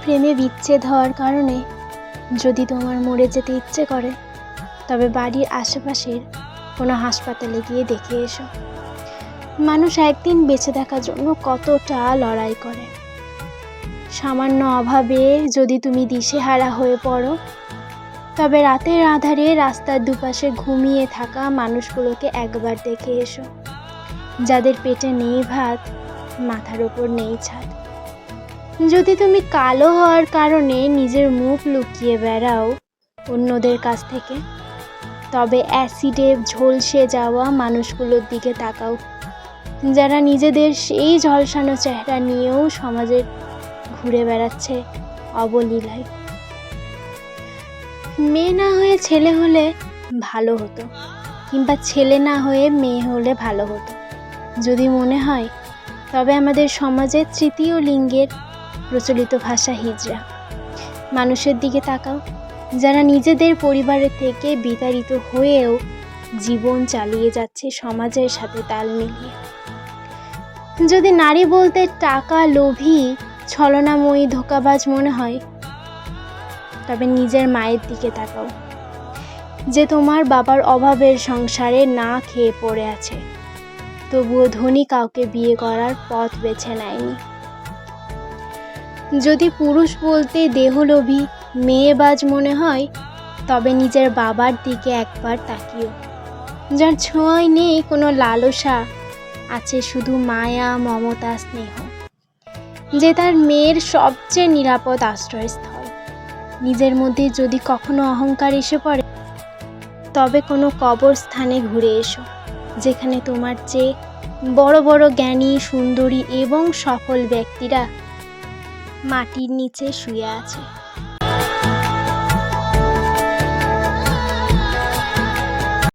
প্রেমে বিচ্ছেদ হওয়ার কারণে যদি তোমার মরে যেতে ইচ্ছে করে, তবে বাড়ির আশেপাশের কোনো হাসপাতালে গিয়ে দেখে এসো। মানুষ একদিন বেঁচে থাকার জন্য কতটা লড়াই করে। সামান্য অভাবে যদি তুমি দিশেহারা হয়ে পড়ো, তবে রাতের আধারে রাস্তার দুপাশে ঘুমিয়ে থাকা মানুষগুলোকে একবার দেখে এসো, যাদের পেটে নেই ভাত, মাথার ওপর নেই ছাদ। যদি তুমি কালো হওয়ার কারণে নিজের মুখ লুকিয়ে বেড়াও অন্যদের কাছ থেকে, তবে অ্যাসিডে ঝলসে যাওয়া মানুষগুলোর দিকে তাকাও, যারা নিজেদের সেই ঝলসানো চেহারা নিয়েও সমাজে ঘুরে বেড়াচ্ছে অবলীলায়। মেয়ে না হয়ে ছেলে হলে ভালো হতো, কিংবা ছেলে না হয়ে মেয়ে হলে ভালো হতো। যদি মনে হয়, তবে আমাদের সমাজের তৃতীয় লিঙ্গের প্রচলিত ভাষা হিজড়া মানুষের দিকে তাকাও, যারা নিজেদের পরিবারের থেকে বিতাড়িত হয়েও জীবন চালিয়ে যাচ্ছে সমাজের সাথে তাল মিলিয়ে। যদি নারী বলতে টাকা লোভী, ছলনাময়ী, ধোঁকাবাজ মনে হয়, তবে নিজের মায়ের দিকে তাকাও, যে তোমার বাবার অভাবের সংসারে না খেয়ে পড়ে আছে, তবুও ধনী কাউকে বিয়ে করার পথ বেছে নেয়নি। যদি পুরুষ বলতে দেহলোভী, মেয়েবাজ মনে হয়, তবে নিজের বাবার দিকে একবার তাকিও, যার ছোঁয়ায় নেই কোনো লালসা, আছে শুধু মায়া, মমতা, স্নেহ, যে তার মেয়ের সবচেয়ে নিরাপদ আশ্রয়স্থল। নিজের মধ্যে যদি কখনো অহংকার এসে পড়ে, তবে কোনো কবরস্থানে ঘুরে এসো, যেখানে তোমার চেয়ে বড় বড় জ্ঞানী, সুন্দরী এবং সফল ব্যক্তিরা মাটির নিচে শুয়ে আছে।